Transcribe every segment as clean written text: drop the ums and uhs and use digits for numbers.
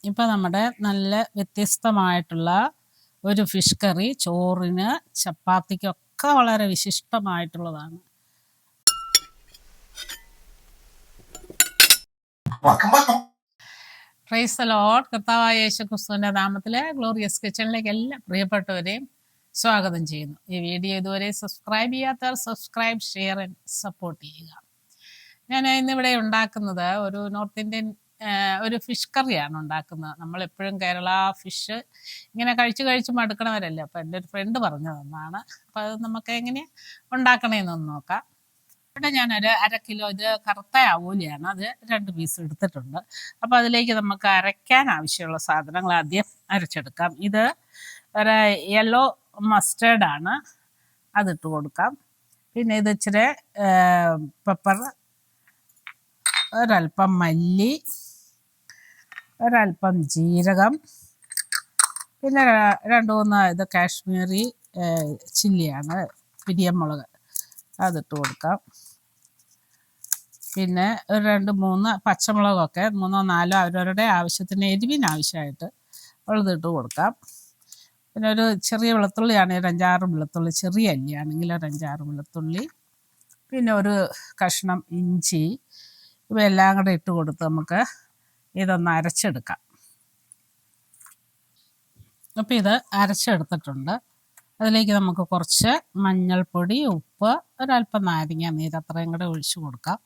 ഇപ്പം നമ്മുടെ നല്ല വ്യത്യസ്തമായിട്ടുള്ള ഒരു ഫിഷ് കറി ചോറിന് ചപ്പാത്തിക്കൊക്കെ വളരെ വിശിഷ്ടമായിട്ടുള്ളതാണ്. Praise the Lord. കർത്താവായ യേശുക്രിസ്തുവിന്റെ നാമത്തിലെ ഗ്ലോറിയസ് കിച്ചണിലേക്ക് എല്ലാ പ്രിയപ്പെട്ടവരെയും സ്വാഗതം ചെയ്യുന്നു. ഈ വീഡിയോ ഇതുവരെ സബ്സ്ക്രൈബ് ചെയ്യാത്തവർ സബ്സ്ക്രൈബ്, ഷെയർ ആൻഡ് സപ്പോർട്ട് ചെയ്യുക. ഞാൻ ഇന്നിവിടെ ഉണ്ടാക്കുന്നത് ഒരു നോർത്ത് ഇന്ത്യൻ ഒരു ഫിഷ് കറിയാണ് ഉണ്ടാക്കുന്നത്. നമ്മളെപ്പോഴും കേരള ഫിഷ് ഇങ്ങനെ കഴിച്ച് മടുക്കണവരല്ലേ. അപ്പം എൻ്റെ ഒരു ഫ്രണ്ട് പറഞ്ഞു തന്നതാണ്. അപ്പം അത് നമുക്ക് എങ്ങനെയാണ് ഉണ്ടാക്കണേന്നൊന്ന് നോക്കാം. ഇവിടെ ഞാനൊരു 1/2 കിലോ ഇത് കറുത്ത ആവൂലിയാണ്, അത് 2 പീസ് എടുത്തിട്ടുണ്ട്. അപ്പോൾ അതിലേക്ക് നമുക്ക് അരയ്ക്കാൻ ആവശ്യമുള്ള സാധനങ്ങൾ ആദ്യം അരച്ചെടുക്കാം. ഇത് ഒരു യെല്ലോ മസ്റ്റേർഡാണ്, അതിട്ട് കൊടുക്കാം. പിന്നെ ഇത് ഇച്ചിരി പെപ്പർ, ഒരൽപ്പം മല്ലി, ഒരൽപ്പം ജീരകം, പിന്നെ 2-3 ഇത് കാശ്മീരി ചില്ലിയാണ്, പിരിയമുളക്, അതിട്ട് കൊടുക്കാം. പിന്നെ ഒരു 2-3 പച്ചമുളകൊക്കെ 3-4 അവരവരുടെ ആവശ്യത്തിന് എരിവിന് ആവശ്യമായിട്ട് ഉള്ളതിട്ട് കൊടുക്കാം. പിന്നെ ഒരു ചെറിയ വെളുത്തുള്ളിയാണെങ്കിൽ 5-6 വെളുത്തുള്ളി, ചെറിയ അല്ലിയാണെങ്കിൽ ഒരു 5-6 വെളുത്തുള്ളി, പിന്നെ ഒരു കഷ്ണം ഇഞ്ചി, ഇവയെല്ലാം കൂടെ ഇട്ട് കൊടുത്ത് നമുക്ക് ഇതൊന്ന് അരച്ചെടുക്കാം. അപ്പോൾ ഇത് അരച്ചെടുത്തിട്ടുണ്ട്. അതിലേക്ക് നമുക്ക് കുറച്ച് മഞ്ഞൾപ്പൊടി, ഉപ്പ്, ഒരല്പം നാരങ്ങ നീര് അത്രയും കൂടെ ഒഴിച്ചു കൊടുക്കാം.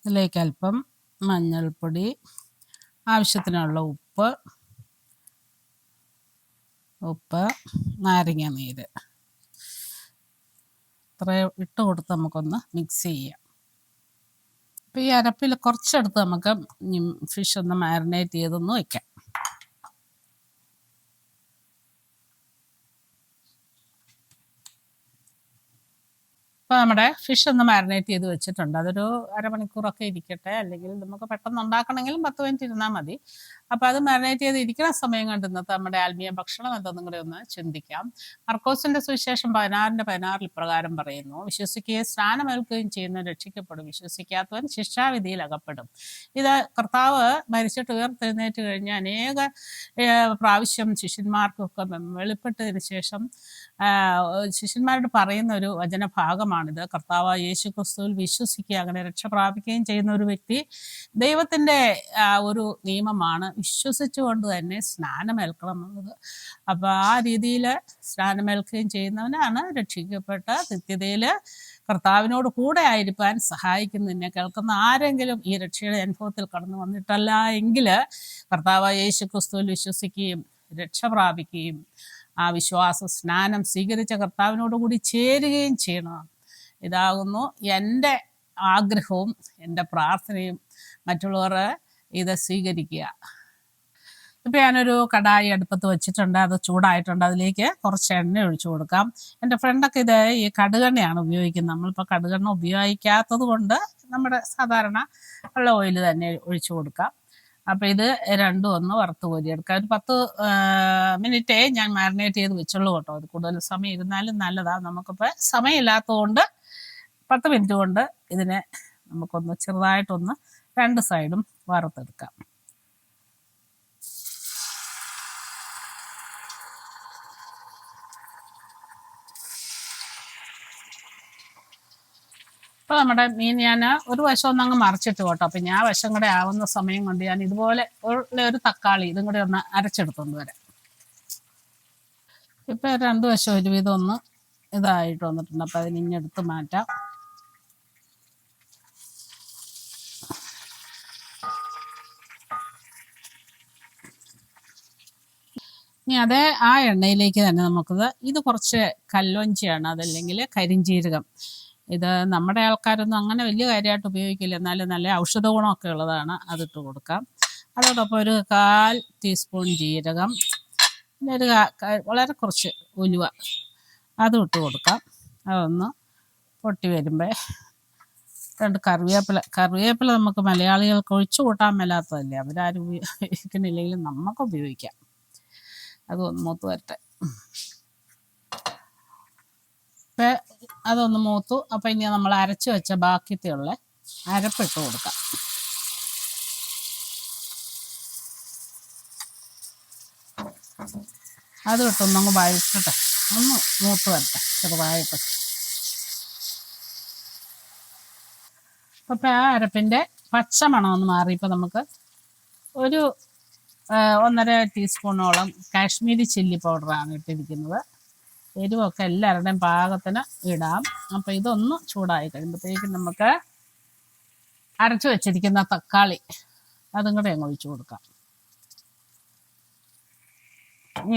ഇതിലേക്ക് അല്പം മഞ്ഞൾപ്പൊടി, ആവശ്യത്തിനുള്ള ഉപ്പ്, നാരങ്ങ നീര് ഇത്രയും ഇട്ട് കൊടുത്ത് നമുക്കൊന്ന് മിക്സ് ചെയ്യാം. അപ്പോൾ ഈ അരപ്പിൽ കുറച്ചെടുത്ത് നമുക്ക് ഫിഷ് ഒന്ന് മാരിനേറ്റ് ചെയ്തൊന്ന് വയ്ക്കാം. അപ്പോൾ നമ്മുടെ ഫിഷ് ഒന്ന് മാരിനേറ്റ് ചെയ്ത് വെച്ചിട്ടുണ്ട്. അതൊരു 1/2 മണിക്കൂറൊക്കെ ഇരിക്കട്ടെ, അല്ലെങ്കിൽ നമുക്ക് പെട്ടെന്ന് ഉണ്ടാക്കണമെങ്കിലും 10 മിനിറ്റ് ഇരുന്നാൽ മതി. അപ്പോൾ അത് മാരിനേറ്റ് ചെയ്ത് ഇരിക്കുന്ന സമയം കണ്ട് ഇന്നത്തെ നമ്മുടെ ആത്മീയ ഭക്ഷണം എന്തെന്നും കൂടെ ഒന്ന് ചിന്തിക്കാം. മർക്കോസിന്റെ സുവിശേഷം 16:16 ഇപ്രകാരം പറയുന്നു: വിശ്വസിക്കുകയും സ്നാനമേൽക്കുകയും ചെയ്യുന്ന രക്ഷിക്കപ്പെടും, വിശ്വസിക്കാത്തവൻ ശിക്ഷാവിധിയിൽ അകപ്പെടും. ഇത് കർത്താവ് മരിച്ചിട്ട് ഉയർത്തെഴുന്നേറ്റ് കഴിഞ്ഞ് അനേക പ്രാവശ്യം ശിഷ്യന്മാർക്കൊക്കെ വെളിപ്പെട്ടതിന് ശേഷം ശിഷ്യന്മാരോട് പറയുന്ന ഒരു വചനഭാഗമാണിത്. കർത്താവായ യേശു ക്രിസ്തുവിൽ വിശ്വസിക്കുക, അങ്ങനെ രക്ഷ പ്രാപിക്കുകയും ചെയ്യുന്ന ഒരു വ്യക്തി ദൈവത്തിൻ്റെ ഒരു നിയമമാണ് വിശ്വസിച്ചുകൊണ്ട് തന്നെ സ്നാനമേൽക്കണം എന്നുള്ളത്. അപ്പോൾ ആ രീതിയിൽ സ്നാനമേൽക്കുകയും ചെയ്യുന്നവനാണ് രക്ഷിക്കപ്പെട്ട നിത്യതയിൽ കർത്താവിനോട് കൂടെ ആയിരിക്കാൻ സഹായിക്കുന്നു. എന്നെ കേൾക്കുന്ന ആരെങ്കിലും ഈ രക്ഷയുടെ അനുഭവത്തിൽ കടന്നു വന്നിട്ടല്ല എങ്കിൽ കർത്താവായ യേശു ക്രിസ്തുവിൽ വിശ്വസിക്കുകയും രക്ഷ പ്രാപിക്കുകയും ആ വിശ്വാസ സ്നാനം സ്വീകരിച്ച കർത്താവിനോട് കൂടി ചേരുകയും ചെയ്യണം. ഇതാകുന്നു എൻ്റെ ആഗ്രഹവും എൻ്റെ പ്രാർത്ഥനയും. മറ്റുള്ളവർ ഇത് സ്വീകരിക്കുക. ഇപ്പം ഞാനൊരു കടായി അടുപ്പത്ത് വെച്ചിട്ടുണ്ട്, അത് ചൂടായിട്ടുണ്ട്. അതിലേക്ക് കുറച്ച് എണ്ണ ഒഴിച്ചു കൊടുക്കാം. എൻ്റെ ഫ്രണ്ടൊക്കെ ഇത് ഈ കടുകെണ്ണയാണ് ഉപയോഗിക്കുന്നത്. നമ്മളിപ്പോൾ കടുകെണ്ണ ഉപയോഗിക്കാത്തത് കൊണ്ട് നമ്മുടെ സാധാരണ ഉള്ള ഓയിൽ തന്നെ ഒഴിച്ചു കൊടുക്കാം. അപ്പോൾ ഇത് രണ്ടും ഒന്ന് വറുത്ത് കോരിയെടുക്കാം. ഒരു 10 മിനിറ്റേ ഞാൻ മാരിനേറ്റ് ചെയ്ത് വെച്ചുള്ളൂ കേട്ടോ. അത് കൂടുതൽ സമയം ഇരുന്നാലും നല്ലതാണ്. നമുക്കിപ്പോൾ സമയമില്ലാത്തത് കൊണ്ട് 10 മിനിറ്റ് കൊണ്ട് ഇതിനെ നമുക്കൊന്ന് ചെറുതായിട്ടൊന്ന് 2 സൈഡും വറുത്തെടുക്കാം. അപ്പോൾ നമ്മുടെ മീൻ ഞാൻ ഒരു വശം ഒന്നങ്ങ് മറിച്ചിട്ട് കേട്ടോ. അപ്പം ഞാൻ വശം കൂടെ ആവുന്ന സമയം കൊണ്ട് ഞാൻ ഇതുപോലെ ഉള്ള ഒരു തക്കാളി ഇതും കൂടെ ഒന്ന് അരച്ചെടുത്തുകൊണ്ട് വരാം. ഇപ്പം 2 വശം ഒരുവിധം ഒന്ന് ഇതായിട്ട് വന്നിട്ടുണ്ട്. അപ്പം അതിനിഞ്ഞെടുത്ത് മാറ്റാം. ഇനി അതേ ആ എണ്ണയിലേക്ക് തന്നെ ഇത് കുറച്ച് കല്ലോഞ്ചിയാണ്, അതല്ലെങ്കിൽ കരിഞ്ജീരകം. ഇത് നമ്മുടെ ആൾക്കാരൊന്നും അങ്ങനെ വലിയ കാര്യമായിട്ട് ഉപയോഗിക്കില്ല, എന്നാലും നല്ല ഔഷധ ഗുണമൊക്കെ ഉള്ളതാണ്. അതിട്ട് കൊടുക്കാം. അതോടൊപ്പം ഒരു 1/4 ടീസ്പൂൺ ജീരകം, പിന്നെ ഒരു വളരെ കുറച്ച് ഉലുവ, അതും ഇട്ട് കൊടുക്കാം. അതൊന്ന് പൊട്ടി വരുമ്പോൾ 2 കറിവേപ്പില നമുക്ക് മലയാളികൾക്ക് ഒഴിച്ചു കൂട്ടാൻ മേലാത്തതല്ലേ, അവരാരും ഉപയോഗിക്കുന്നില്ലെങ്കിലും നമുക്ക് ഉപയോഗിക്കാം. അതൊന്ന് മൂത്ത് വരട്ടെ. ഇപ്പം അതൊന്ന് മൂത്തു. അപ്പം ഇനി നമ്മൾ അരച്ച് വെച്ച ബാക്കിയുള്ള അരപ്പിട്ട് കൊടുക്കാം. അത് ഇട്ടൊന്നങ്ങ് വഴറ്റട്ടെ, ഒന്ന് മൂത്ത് വരട്ടെ ചെറുതായിട്ട്. അപ്പം ആ അരപ്പിൻ്റെ പച്ചമണം ഒന്ന് മാറിയപ്പോൾ നമുക്ക് ഒരു 1.5 ടീസ്പൂണോളം കാശ്മീരി ചില്ലി പൗഡറാണ് ഇട്ടിരിക്കുന്നത്. എരിവൊക്കെ എല്ലാവരുടെയും പാകത്തിന് ഇടാം. അപ്പം ഇതൊന്ന് ചൂടായി കഴിയുമ്പോഴത്തേക്കും നമുക്ക് അരച്ചു വെച്ചിരിക്കുന്ന തക്കാളി അതും കൂടെ അങ്ങ് ഒഴിച്ചു കൊടുക്കാം.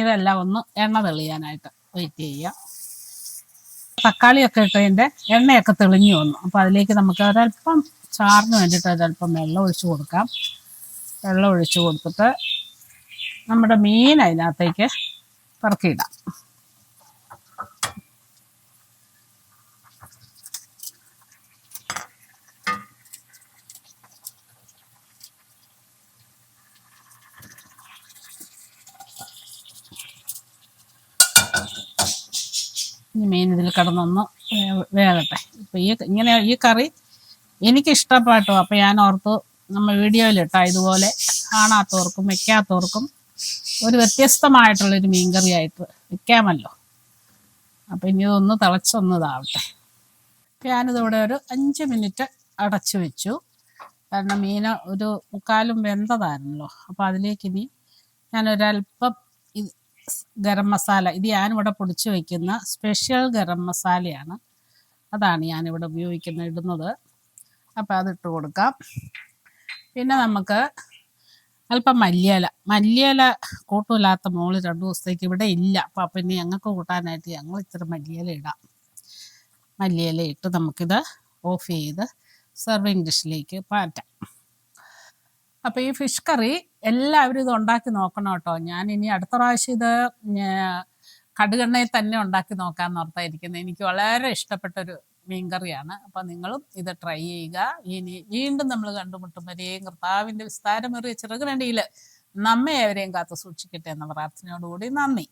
ഇതെല്ലാം ഒന്ന് എണ്ണ തെളിയാനായിട്ട് വെയിറ്റ് ചെയ്യാം. തക്കാളിയൊക്കെ ഇട്ടതിൻ്റെ എണ്ണയൊക്കെ തെളിഞ്ഞു വന്നു. അപ്പോൾ അതിലേക്ക് നമുക്ക് ഒരല്പം ചാറിന് വേണ്ടിയിട്ട് ഒരല്പം വെള്ളം ഒഴിച്ചു കൊടുക്കാം. വെള്ളം ഒഴിച്ചു കൊടുത്തിട്ട് നമ്മുടെ മീൻ അതിനകത്തേക്ക് പെറുക്കിയിടാം. ഈ മീൻ ഇതിൽ കിടന്നൊന്ന് വേകട്ടെ. ഇപ്പം ഈ കറി എനിക്കിഷ്ടപ്പെട്ടു. അപ്പം ഞാൻ ഓർത്തു നമ്മൾ വീഡിയോയിലിട്ടാൽ ഇതുപോലെ കാണാത്തവർക്കും വെക്കാത്തവർക്കും ഒരു വ്യത്യസ്തമായിട്ടുള്ളൊരു മീൻകറിയായിട്ട് വെക്കാമല്ലോ. അപ്പം ഇനി ഇതൊന്ന് തിളച്ചൊന്ന് ഇതാവട്ടെ. ഞാനിതിവിടെ ഒരു 5 മിനിറ്റ് അടച്ചു വെച്ചു. കാരണം മീൻ ഒരു മുക്കാലും വെന്തതായിരുന്നല്ലോ. അപ്പോൾ അതിലേക്ക് ഇനി ഞാനൊരല്പം ഗരം മസാല, ഇത് ഞാനിവിടെ പൊടിച്ച് വയ്ക്കുന്ന സ്പെഷ്യൽ ഗരം മസാലയാണ്. അതാണ് ഞാനിവിടെ ഇടുന്നത്. അപ്പോൾ അതിട്ട് കൊടുക്കാം. പിന്നെ നമുക്ക് അല്പം മല്ലിയില കൂട്ടില്ലാത്ത മോള് 2 ദിവസത്തേക്ക് ഇവിടെ ഇല്ല. അപ്പോൾ പിന്നെ ഞങ്ങൾക്ക് കൂട്ടാനായിട്ട് ഞങ്ങൾ ഇച്ചിരി മല്ലിയില ഇടാം. മല്ലിയില ഇട്ട് നമുക്കിത് ഓഫ് ചെയ്ത് സെർവിങ് ഡിഷിലേക്ക് മാറ്റാം. അപ്പോൾ ഈ ഫിഷ് കറി എല്ലാവരും ഇത് ഉണ്ടാക്കി നോക്കണം കേട്ടോ. ഞാൻ ഇനി അടുത്ത പ്രാവശ്യം ഇത് കടുകെണ്ണയിൽ തന്നെ ഉണ്ടാക്കി നോക്കാമെന്ന് ഓർത്തായിരിക്കുന്നത്. എനിക്ക് വളരെ ഇഷ്ടപ്പെട്ടൊരു മീൻകറിയാണ്. അപ്പം നിങ്ങളും ഇത് ട്രൈ ചെയ്യുക. ഇനി വീണ്ടും നമ്മൾ കണ്ടുമുട്ടും വരെയും കർത്താവിൻ്റെ വിസ്താരമേറിയ ചിറകിനടിയിൽ നമ്മെ എവരെയും കാത്തു സൂക്ഷിക്കട്ടെ എന്ന പ്രാർത്ഥനയോടുകൂടി നന്ദി.